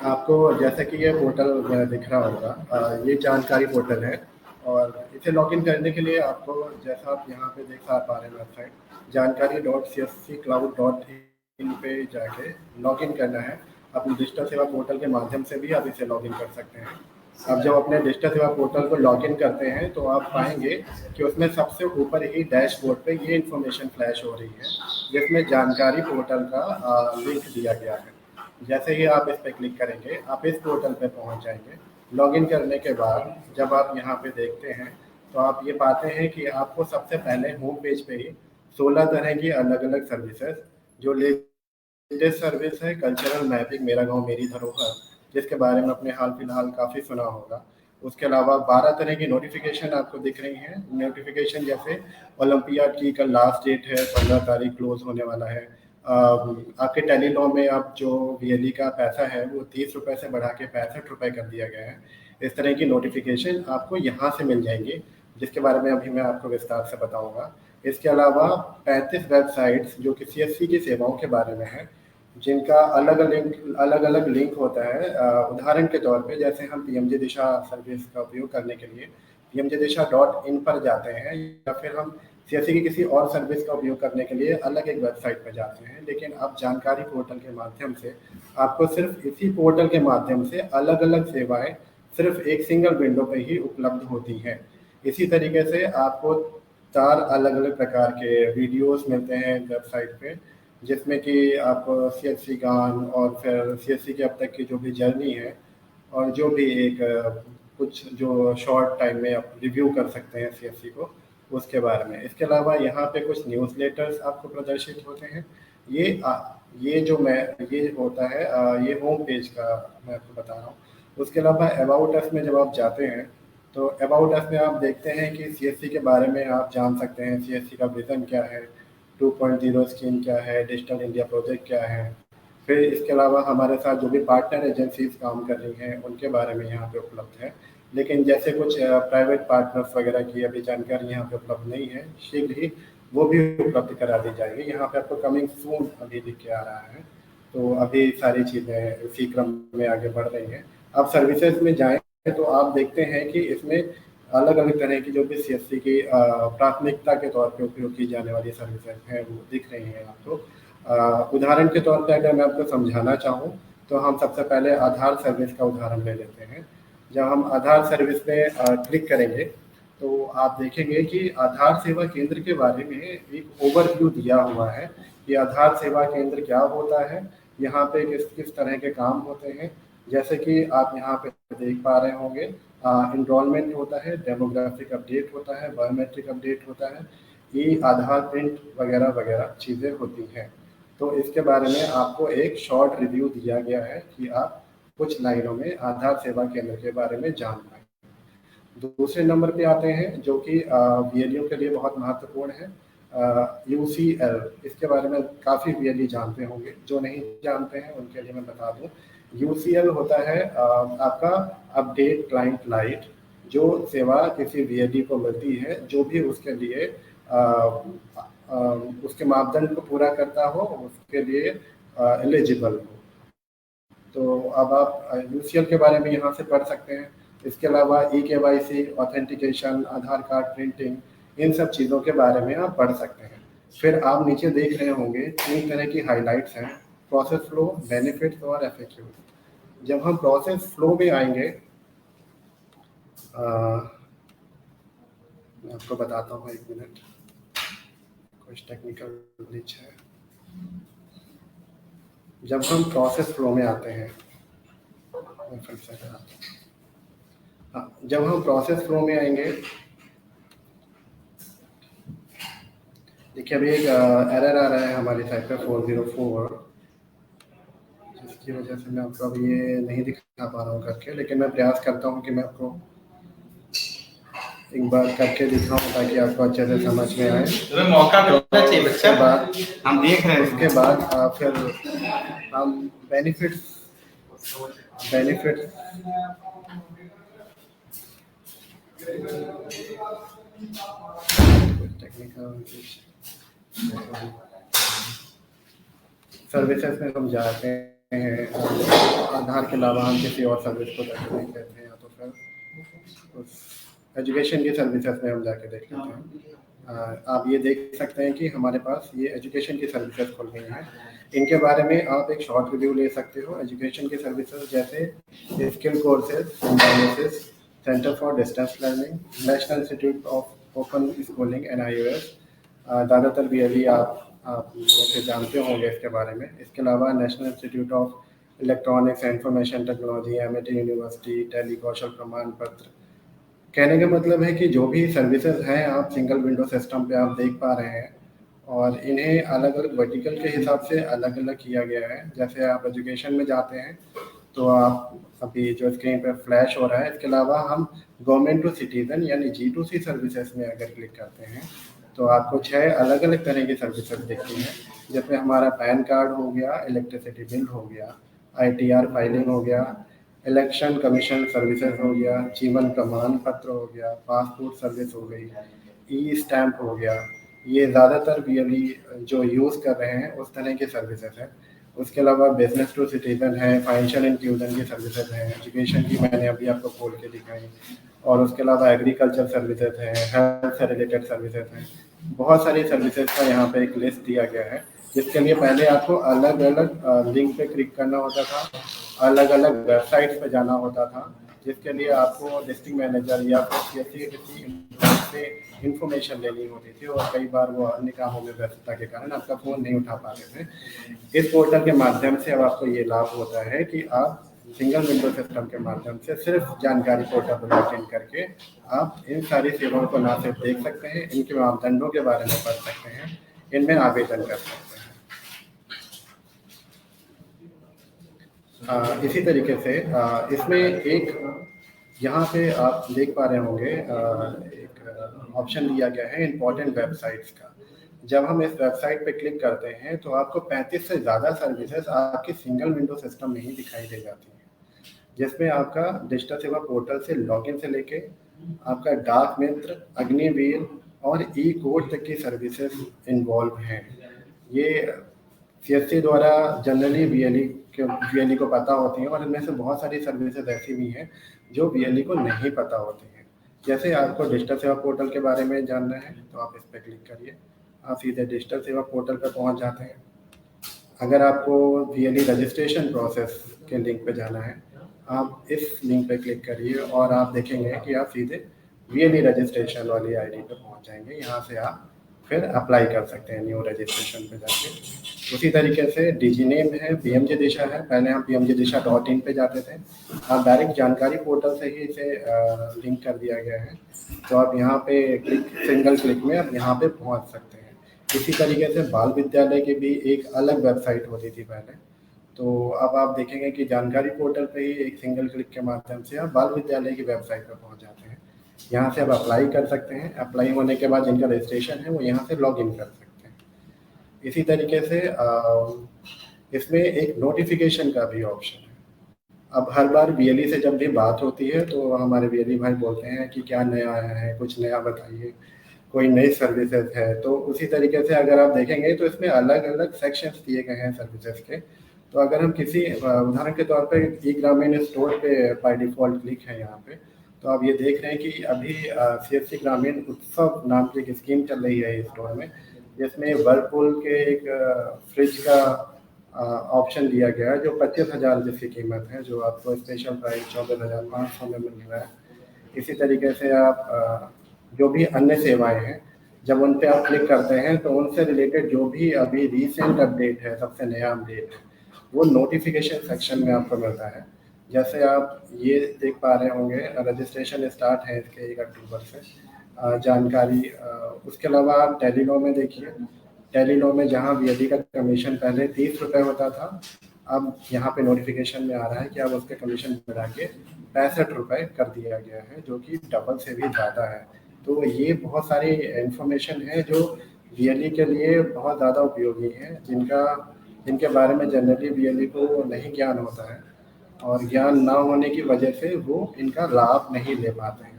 आपको जैसे कि ये पोर्टल दिख रहा होगा, ये जानकारी पोर्टल है। और इसे लॉगिन करने के लिए आपको, जैसा आप यहाँ पे देख पा रहे हैं website Jankari dot C S C cloud dot in पे जाके लॉगिन करना है। अपनी डिजिटल सेवा पोर्टल के माध्यम से भी आप इसे लॉगिन कर सकते हैं। अब जब अपने डिजिटल सेवा पोर्टल को लॉगिन करते हैं तो आप पाएंगे कि उसमें सबसे ऊपर ही डैशबोर्ड पे ये इन्फॉर्मेशन फ्लैश हो रही है, जिसमें जानकारी पोर्टल का लिंक दिया गया है। जैसे ही आप इस पर क्लिक करेंगे आप इस पोर्टल पे पहुंच जाएंगे। लॉगिन करने के बाद जब आप यहाँ पे देखते हैं तो आप ये पाते हैं कि आपको सबसे पहले होम पेज पे ही 16 तरह की अलग अलग सर्विसेज, जो लेटेस्ट सर्विस है कल्चरल मैपिंग मेरा गांव मेरी धरोहर, जिसके बारे में आपने हाल फिलहाल काफ़ी सुना होगा। उसके अलावा 12 तरह की नोटिफिकेशन आपको दिख रही हैं। नोटिफिकेशन जैसे ओलंपियाड की कल लास्ट डेट है, 15 तारीख क्लोज होने वाला है। आपके टेलीलॉ में अब जो वीएलई का पैसा है वो 30 रुपये से बढ़ा के 65 रुपये कर दिया गया है। इस तरह की नोटिफिकेशन आपको यहाँ से मिल जाएंगी, जिसके बारे में अभी मैं आपको विस्तार से बताऊंगा। इसके अलावा 35 वेबसाइट्स जो कि सीएससी की सेवाओं के बारे में है, जिनका अलग अलग लिंक होता है। उदाहरण के तौर पे जैसे हम पीएमजे दिशा सर्विस का उपयोग करने के लिए पीएमजे दिशा डॉट इन पर जाते हैं, या फिर हम सीएससी की किसी और सर्विस का उपयोग करने के लिए अलग एक वेबसाइट पर जाते हैं। लेकिन अब जानकारी पोर्टल के माध्यम से आपको सिर्फ इसी पोर्टल के माध्यम से अलग अलग सेवाएं सिर्फ एक सिंगल विंडो पर ही उपलब्ध होती हैं। इसी तरीके से आपको 4 अलग अलग प्रकार के वीडियोस मिलते हैं वेबसाइट पे, जिसमें कि आप सीएससी गान और फिर सीएससी की अब तक की जो भी जर्नी है, और जो भी एक कुछ जो शॉर्ट टाइम में आप रिव्यू कर सकते हैं सीएससी को, उसके बारे में। इसके अलावा यहाँ पे कुछ न्यूज़लेटर्स आपको प्रदर्शित होते हैं। ये जो मैं ये होता है ये होम पेज का मैं आपको बता रहा हूँ। उसके अलावा अबाउट अस में जब आप जाते हैं तो अबाउट अस में आप देखते हैं कि सीएससी के बारे में आप जान सकते हैं। सीएससी का विज़न क्या है, 2.0 स्कीम क्या है, डिजिटल इंडिया प्रोजेक्ट क्या है। फिर इसके अलावा हमारे साथ जो भी पार्टनर एजेंसीज काम कर रही हैं उनके बारे में यहाँ पे उपलब्ध है। लेकिन जैसे कुछ प्राइवेट पार्टनर्स वगैरह की अभी जानकारी यहाँ पे उपलब्ध नहीं है, शीघ्र ही वो भी उपलब्ध करा दी जाएगी। यहाँ पे आपको कमिंग सून अभी लिख के आ रहा है। तो अभी सारी चीज़ें इसी क्रम में आगे बढ़ रही हैं। अब सर्विसेज में जाएँ तो आप देखते हैं कि इसमें अलग अलग तरह की जो भी सीएससी की प्राथमिकता के तौर पे उपयोग की जाने वाली सर्विसेज हैं वो दिख रही हैं आपको। उदाहरण के तौर पे अगर मैं आपको समझाना चाहूँ तो हम सबसे पहले आधार सर्विस का उदाहरण ले लेते हैं। जब हम आधार सर्विस पे क्लिक करेंगे तो आप देखेंगे कि आधार सेवा केंद्र के बारे में एक ओवरव्यू दिया हुआ है कि आधार सेवा केंद्र क्या होता है, यहाँ पे किस किस तरह के काम होते हैं। जैसे कि आप यहाँ पे देख पा रहे होंगे, इनरोलमेंट होता है, डेमोग्राफिक अपडेट होता है, बायोमेट्रिक अपडेट होता है, ई आधार प्रिंट वगैरह वगैरह चीज़ें होती हैं। तो इसके बारे में आपको एक शॉर्ट रिव्यू दिया गया है कि आप कुछ लाइनों में आधार सेवा केंद्र के बारे में जान पाएँ। दूसरे नंबर पे आते हैं जो कि वीएलयू के लिए बहुत महत्वपूर्ण है, यूसीएल। इसके बारे में काफ़ी वीएलयू जानते होंगे, जो नहीं जानते हैं उनके लिए मैं बता दूं। यूसीएल होता है आपका अपडेट क्लाइंट लाइट, जो सेवा किसी वीएलयू को मिलती है जो भी उसके लिए उसके मापदंड को पूरा करता हो, उसके लिए एलिजिबल हो। तो अब आप यूसीएल के बारे में यहाँ से पढ़ सकते हैं। इसके अलावा ई-केवाईसी, ऑथेंटिकेशन, आधार कार्ड प्रिंटिंग, इन सब चीज़ों के बारे में आप पढ़ सकते हैं। फिर आप नीचे देख रहे होंगे 3 तरह की हाइलाइट्स हैं, प्रोसेस फ्लो, बेनिफिट्स और एफएक्यू। जब हम प्रोसेस फ्लो में आएंगे, मैं आपको बताता हूँ, 1 मिनट, कुछ टेक्निकल ग्लिच है। जब हम प्रोसेस फ्लो में आते हैं, मैं फिर से कराता हूँ। हाँ, जब हम प्रोसेस फ्लो में आएंगे, देखिए अभी एक एरर आ रहा है हमारी साइट पे 404, जिसकी वजह से मैं आपको अभी ये नहीं दिखा पा रहा हूँ करके, लेकिन मैं प्रयास करता हूँ कि मैं आपको एक बार करके दिखाऊँ ताकि आपको अच्छे से समझ में आए। तुम्हें मौका मिलना चाहिए बच्चा। उसके बाद हम देख रहे हैं। उसके बाद फिर हम बेनिफिट्स टेक्निकल सर्विसेज में हम जाते हैं। हैं, आधार के अलावा हम किसी और सर्विस को जाके देख लेते हैं, या तो फिर उस एजुकेशन की सर्विसेज में हम जाके देख लेते हैं। आप ये देख सकते हैं कि हमारे पास ये एजुकेशन की सर्विसेज खुल गई हैं। इनके बारे में आप एक शॉर्ट रिव्यू ले सकते हो। एजुकेशन की सर्विसेज जैसे skill courses, analysis, centre for distance learning, national institute of open schooling NIOS, ज़्यादातर भी अभी आप जैसे जानते होंगे इसके बारे में। इसके अलावा national institute of electronics and information technology, MIT university, Tally कौशल प्रमाण पत्र। कहने का मतलब है कि जो भी सर्विसेज हैं आप सिंगल विंडो सिस्टम पे आप देख पा रहे हैं, और इन्हें अलग अलग वर्टिकल के हिसाब से अलग अलग किया गया है। जैसे आप एजुकेशन में जाते हैं तो आप अभी जो स्क्रीन पर फ्लैश हो रहा है, इसके अलावा हम गवर्नमेंट टू सिटीजन यानी G2C सर्विसेज में अगर क्लिक करते हैं तो आपको 6 अलग अलग तरह की सर्विसेज दिखती हैं, जिसमें हमारा पैन कार्ड हो गया, इलेक्ट्रिसिटी बिल हो गया, ITR फाइलिंग हो गया, इलेक्शन कमीशन सर्विसेज हो गया, जीवन प्रमाण पत्र हो गया, पासपोर्ट सर्विस हो गई, स्टैम्प हो गया। ये ज़्यादातर BLE जो यूज़ कर रहे हैं उस तरह की सर्विसेज है। उसके अलावा बिजनेस टू सिटीजन है, फाइनेंशियल इंक्लूजन की सर्विसेज हैं, एजुकेशन की मैंने अभी आपको खोल के दिखाई, और उसके अलावा एग्रीकल्चर सर्विसेज हैं, हेल्थ से रिलेटेड सर्विसेज हैं। बहुत सारी सर्विसेज का यहाँ पे एक लिस्ट दिया गया है, जिसके लिए पहले आपको अलग अलग लिंक पे क्लिक करना होता था, अलग अलग वेबसाइट्स पे जाना होता था, जिसके लिए आपको डिस्ट्रिक्ट मैनेजर या फिर किसी से इंफॉर्मेशन लेनी होती थी, और कई बार वो अन्य कामों में व्यस्तता के कारण आपका फ़ोन नहीं उठा पाते थे। इस पोर्टल के माध्यम से अब आपको ये लाभ होता है कि आप सिंगल विंडो सिस्टम के माध्यम से सिर्फ जानकारी पोर्टल पर लॉग इन करके आप इन सारी सेवाओं को ना सिर्फ देख सकते हैं, इनके मापदंडों के बारे में पढ़ सकते हैं, इनमें आवेदन कर सकते हैं। इसी तरीके से इसमें एक यहाँ पे आप देख पा रहे होंगे एक ऑप्शन दिया गया है इम्पोर्टेंट वेबसाइट्स का। जब हम इस वेबसाइट पे क्लिक करते हैं तो आपको 35 से ज़्यादा सर्विसेज आपकी सिंगल विंडो सिस्टम में ही दिखाई दे जाती हैं, जिसमें आपका डिजिटल सेवा पोर्टल से लॉगिन से लेके आपका डाक मित्र, अग्निवीर और कोर्ट तक की सर्विसेज इन्वॉल्व हैं। ये CSC द्वारा जनरली BLE को पता होती हैं, और इनमें से बहुत सारी सर्विसेज ऐसी भी हैं जो BLE को नहीं पता होती हैं। जैसे आपको डिजिटल सेवा पोर्टल के बारे में जानना है तो आप इस पर क्लिक करिए, आप सीधे डिजिटल सेवा पोर्टल पर पहुंच जाते हैं। अगर आपको BLE रजिस्ट्रेशन प्रोसेस के लिंक पे जाना है, आप इस लिंक पे क्लिक करिए और आप देखेंगे कि आप सीधे BLE रजिस्ट्रेशन वाली ID पे पहुंच जाएंगे। यहाँ से आप फिर अप्लाई कर सकते हैं न्यू रजिस्ट्रेशन पे जाके। उसी तरीके से डिजीनेम है, PMJ दिशा है, पहले हम PMJDisha.in पे जाते थे, आप डायरेक्ट जानकारी पोर्टल से ही इसे लिंक कर दिया गया है, तो आप यहाँ पे सिंगल क्लिक में आप यहाँ पे पहुँच सकते हैं। इसी तरीके से बाल विद्यालय की भी एक अलग वेबसाइट होती थी पहले, तो अब आप देखेंगे कि जानकारी पोर्टल पे ही एक सिंगल क्लिक के माध्यम से आप बाल विद्यालय की वेबसाइट पर पहुँच जाते हैं। यहाँ से आप अप्लाई कर सकते हैं, अप्लाई होने के बाद जिनका रजिस्ट्रेशन है वो यहाँ से लॉगिन कर सकते हैं। इसी तरीके से इसमें एक नोटिफिकेशन का भी ऑप्शन है। अब हर बार BLE से जब भी बात होती है तो हमारे BLE भाई बोलते हैं कि क्या नया आया है, कुछ नया बताइए, कोई नई सर्विसेज है। तो उसी तरीके से अगर आप देखेंगे तो इसमें अलग अलग सेक्शंस दिए गए हैं सर्विसेज के। तो अगर हम किसी उदाहरण के तौर पर ग्रामीण स्टोर पे बाय डिफ़ॉल्ट क्लिक है यहाँ पे, तो आप ये देख रहे हैं कि अभी CSC ग्रामीण उत्सव नाम की एक स्कीम चल रही है इस स्टोर में, जिसमें वर्लपूल के एक फ्रिज का ऑप्शन दिया गया है जो 25,000 जिसकी कीमत है, जो आपको स्पेशल प्राइस 14,500 में मिल रहा है। इसी तरीके से आप जो भी अन्य सेवाएं हैं जब उन पे आप क्लिक करते हैं तो उनसे रिलेटेड जो भी अभी रिसेंट अपडेट है, सबसे नया अपडेट है, वो नोटिफिकेशन सेक्शन में आपको मिलता है। जैसे आप ये देख पा रहे होंगे रजिस्ट्रेशन स्टार्ट है इसके 1 अक्टूबर से, जानकारी। उसके अलावा आप टेलीलॉ में देखिए, टेलीलॉ में जहाँ BLE का कमीशन पहले 30 रुपये होता था, अब यहाँ पे नोटिफिकेशन में आ रहा है कि अब उसके कमीशन बढ़ा के 65 रुपये कर दिया गया है, जो कि डबल से भी ज़्यादा है। तो ये बहुत सारी इन्फॉर्मेशन है जो BLE के लिए बहुत ज़्यादा उपयोगी है, जिनके बारे में जनरली BLE को नहीं ज्ञान होता है, और ज्ञान ना होने की वजह से वो इनका लाभ नहीं ले पाते हैं।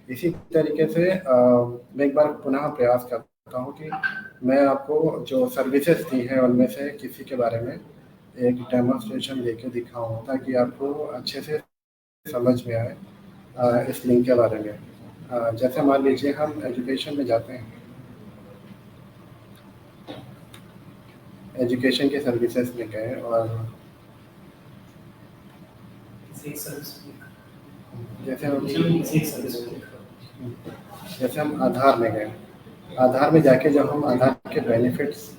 इसी तरीके से मैं एक बार पुनः प्रयास करता हूँ कि मैं आपको जो सर्विसेज दी हैं उनमें से किसी के बारे में एक डेमोन्स्ट्रेशन देके दिखाऊँ ताकि आपको अच्छे से समझ में आए इस लिंक के बारे में। जैसे मान लीजिए हम एजुकेशन में जाते हैं, एजुकेशन के सर्विसेज में गए और जैसे हम आधार में गए, आधार में जाके जब हम आधार के बेनिफिट्स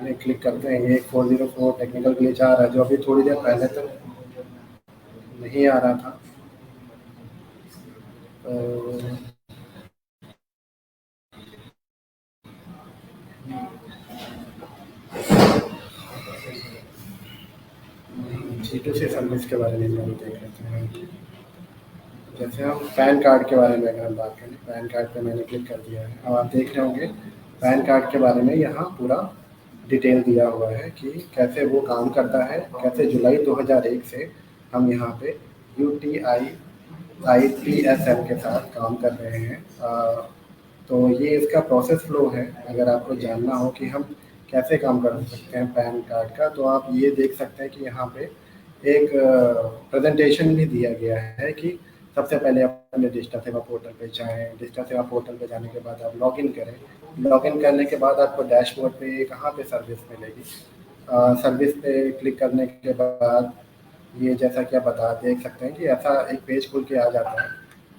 में क्लिक करते हैं, ये 404 टेक्निकल ग्लिच आ रहा है जो अभी थोड़ी देर पहले तक नहीं आ रहा था। G2C सर्विस के बारे में हम देख लेते हैं। जैसे हम पैन कार्ड के बारे में अगर हम बात करें, पैन कार्ड पे मैंने क्लिक कर दिया है। अब आप देख रहे होंगे पैन कार्ड के बारे में यहाँ पूरा डिटेल दिया हुआ है कि कैसे वो काम करता है, कैसे जुलाई 2001 से हम यहाँ पे UTI-IPSM के साथ काम कर रहे हैं। तो ये इसका प्रोसेस फ्लो है। अगर आपको जानना हो कि हम कैसे काम कर सकते हैं पैन कार्ड का, तो आप ये देख सकते हैं कि यहाँ पे एक प्रेजेंटेशन भी दिया गया है कि सबसे पहले आप अपने डिजिटल सेवा पोर्टल पे जाएँ, डिजिटल सेवा पोर्टल पे जाने के बाद आप लॉगिन करें। लॉगिन करने के बाद आपको डैशबोर्ड पे कहाँ पे सर्विस मिलेगी। सर्विस पे क्लिक करने के बाद ये जैसा कि आप देख सकते हैं कि ऐसा एक पेज खुल के आ जाता है।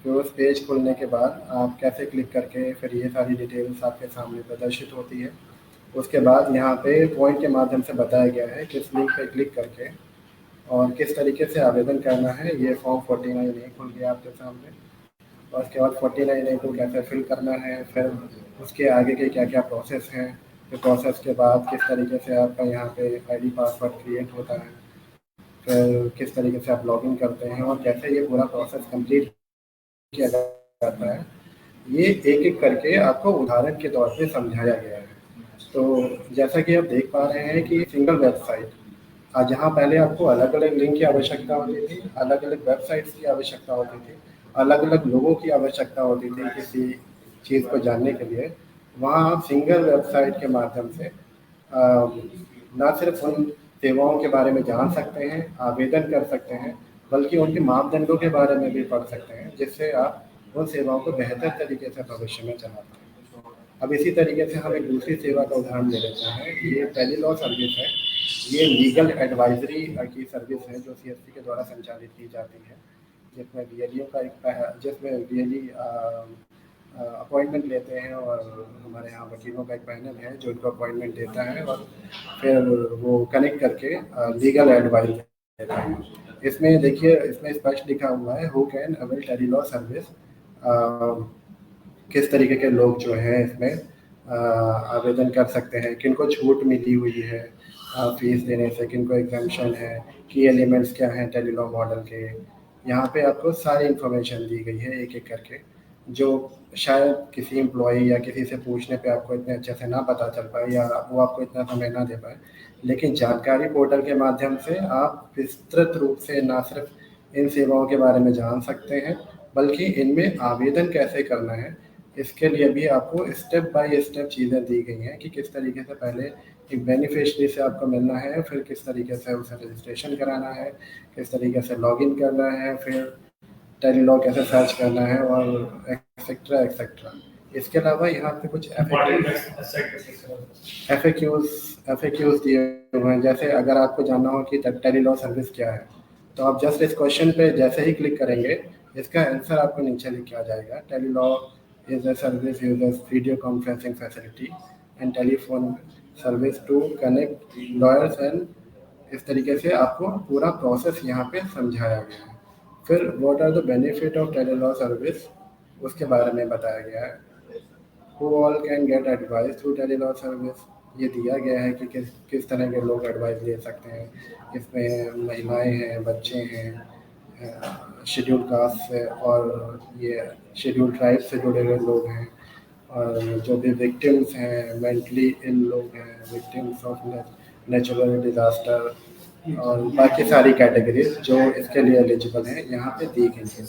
फिर उस पेज खुलने के बाद आप कैसे क्लिक करके फिर ये सारी डिटेल्स आपके सामने प्रदर्शित होती है। उसके बाद यहाँ पे पॉइंट के माध्यम से बताया गया है किस लिंक पे क्लिक करके और किस तरीके से आवेदन करना है। ये फॉर्म 49A खुल गया आपके सामने और उसके बाद 49A को कैसे फिल करना है, फिर उसके आगे के क्या क्या प्रोसेस हैं, फिर प्रोसेस के बाद किस तरीके से आपका यहाँ पे आईडी पासवर्ड क्रिएट होता है, फिर किस तरीके से आप लॉगिन करते हैं और कैसे ये पूरा प्रोसेस कंप्लीट किया जाता है। ये एक-एक करके आपको उदाहरण के तौर पे समझाया गया है। तो जैसा कि आप देख पा रहे हैं कि सिंगल वेबसाइट जहाँ पहले आपको अलग-अलग लिंक की आवश्यकता होती थी, अलग-अलग वेबसाइट्स की आवश्यकता होती थी, अलग-अलग लोगों की आवश्यकता होती थी किसी चीज़ को जानने के लिए, वहाँ आप सिंगल वेबसाइट के माध्यम से ना सिर्फ उन सेवाओं के बारे में जान सकते हैं, आवेदन कर सकते हैं, बल्कि उनके मापदंडों के बारे में भी पढ़ सकते हैं, जिससे आप उन सेवाओं को बेहतर तरीके से भविष्य में चला पाएँ। अब इसी तरीके से हम एक दूसरी सेवा का उदाहरण ले लेते हैं। ये टेलीलॉ सर्विस है। ये लीगल एडवाइजरी की सर्विस है जो सीएससी के द्वारा संचालित की जाती है, जिसमें बीएलईओ का जिसमें बीएलई अपॉइंटमेंट लेते हैं और हमारे यहाँ वकीलों का एक पैनल है जो इनको अपॉइंटमेंट देता है और फिर वो कनेक्ट करके लीगल एडवाइस देता है। इसमें देखिए, इसमें स्पष्ट लिखा हुआ है who can avail Tele-Law service. किस तरीके के लोग जो हैं इसमें आवेदन कर सकते हैं, किनको छूट मिली हुई है फीस देने से, किनको एग्जम्पशन है, की एलिमेंट्स क्या हैं टेलीलॉ मॉडल के। यहाँ पे आपको सारी इन्फॉर्मेशन दी गई है एक-एक करके, जो शायद किसी एम्प्लॉई या किसी से पूछने पे आपको इतने अच्छे से ना पता चल पाए या वो आपको इतना समय ना दे पाए। लेकिन जानकारी पोर्टल के माध्यम से आप विस्तृत रूप से ना सिर्फ इन सेवाओं के बारे में जान सकते हैं, बल्कि इनमें आवेदन कैसे करना है, इसके लिए भी आपको स्टेप बाय स्टेप चीज़ें दी गई हैं कि किस तरीके से पहले एक बेनिफिशियरी से आपको मिलना है, फिर किस तरीके से उसे रजिस्ट्रेशन कराना है, किस तरीके से लॉगिन करना है, फिर टेलीलॉ कैसे सर्च करना है और एक्सेट्रा एक्सेट्रा। इसके अलावा यहाँ पे कुछ एफएक्यूज़ दिए हुए हैं। जैसे अगर आपको जानना हो कि टेलीलॉ सर्विस क्या है, तो आप जस्ट इस क्वेश्चन पे जैसे ही क्लिक करेंगे, इसका आंसर आपको नीचे लिख के आ जाएगा। Tele-Law is a service users video conferencing facility and telephone service to connect lawyers and इस तरीके से आपको पूरा प्रोसेस यहाँ पे समझाया गया है। फिर what are the benefit of Tele-Law service, उसके बारे में बताया गया है। Who all can get advice through Tele-Law service, ये दिया गया है कि किस किस तरह के लोग एडवाइस ले सकते हैं। इसमें महिलाएं हैं, बच्चे हैं, शेड्यूल कास्ट से और ये शेड्यूल ट्राइब से जुड़े हुए लोग हैं और जो भी विक्टिम्स हैं, मेंटली इल लोग हैं, विक्टिम्स ऑफ नेचुरल डिज़ास्टर और बाकी सारी कैटेगरीज जो इसके लिए एलिजिबल हैं यहाँ पे दी गई हैं।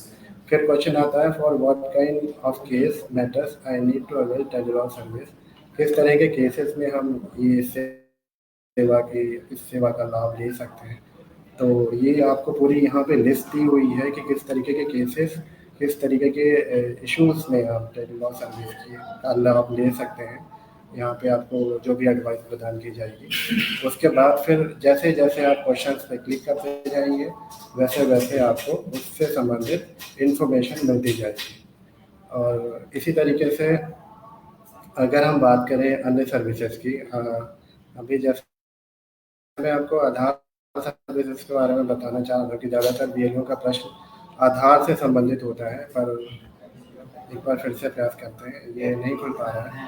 फिर क्वेश्चन आता है for what kind of case matters I need to avail Tele-Law service, किस तरह के केसेस में हम ये इससे सेवा की इस सेवा का लाभ ले सकते हैं। तो ये आपको पूरी यहाँ पे लिस्ट दी हुई है कि किस तरीके के केसेस, किस तरीके के इश्यूज़ में आप टेलीलॉ सर्विस की का लाभ ले सकते हैं। यहाँ पे आपको जो भी एडवाइस प्रदान की जाएगी, उसके बाद फिर जैसे-जैसे आप क्वेश्चंस पे क्लिक करते जाएँगे, वैसे-वैसे आपको उससे संबंधित इन्फॉर्मेशन मिलती जाएगी। और इसी तरीके से अगर हम बात करें अन्य सर्विसेज़ की, अभी जैसे मैं आपको आधार सर्विसेज के बारे में बताना चाह रहा हूँ कि ज़्यादातर बीएलओ का प्रश्न आधार से संबंधित होता है, पर एक बार फिर से प्रयास करते हैं, ये नहीं खुल पा रहा है।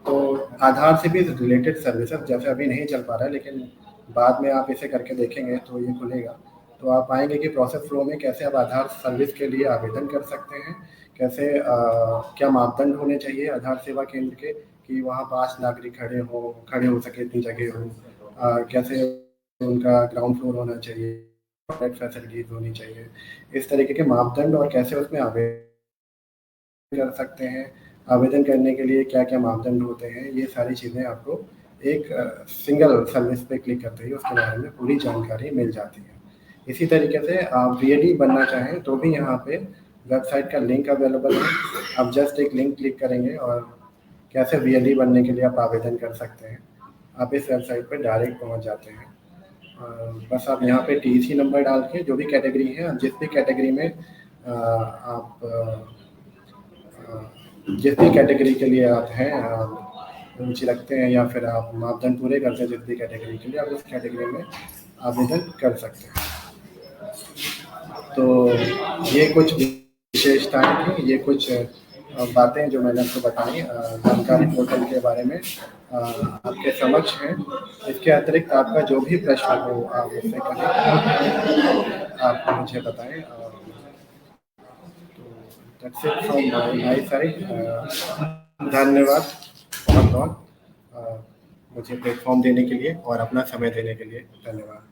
तो आधार से भी रिलेटेड सर्विसेज जैसे अभी नहीं चल पा रहा है, लेकिन बाद में आप इसे करके देखेंगे तो ये खुलेगा। तो आप पाएंगे कि प्रोसेस फ्लो में कैसे आप आधार सर्विस के लिए आवेदन कर सकते हैं, कैसे क्या मापदंड होने चाहिए आधार सेवा केंद्र के कि वहाँ 5 नागरिक खड़े हो सके, इतनी जगह हो, कैसे उनका ग्राउंड फ्लोर होना चाहिए, फैसिलिटीज होनी चाहिए, इस तरीके के मापदंड और कैसे उसमें आवेदन कर सकते हैं, आवेदन करने के लिए क्या-क्या मापदंड होते हैं, ये सारी चीज़ें आपको एक सिंगल सर्विस पे क्लिक करते ही उसके बारे में पूरी जानकारी मिल जाती है। इसी तरीके से आप वीएडी बनना चाहें तो भी यहाँ पे वेबसाइट का लिंक अवेलेबल है। आप जस्ट एक लिंक क्लिक करेंगे और कैसे वीएडी बनने के लिए आप आवेदन कर सकते हैं। आप इस वेबसाइट पे डायरेक्ट पहुँच जाते हैं। बस आप यहाँ पे टीसी नंबर डाल के जो भी कैटेगरी है, जिस भी कैटेगरी में आप जिस भी कैटेगरी के लिए आप हैं, रुचि रखते हैं या फिर आप मापदंड पूरे करते हैं जिस भी कैटेगरी के लिए, आप उस कैटेगरी में आवेदन कर सकते हैं। तो ये कुछ विशेषताएं थी, ये कुछ बातें जो मैंने आपको बताई जानकारी पोर्टल के बारे में आपके समक्ष हैं। इसके अतिरिक्त आपका जो भी प्रश्न हो आप मुझसे करें, आप मुझे बताएं। That's it from my side. धन्यवाद बहुत-बहुत मुझे प्लेटफॉर्म देने के लिए और अपना समय देने के लिए धन्यवाद।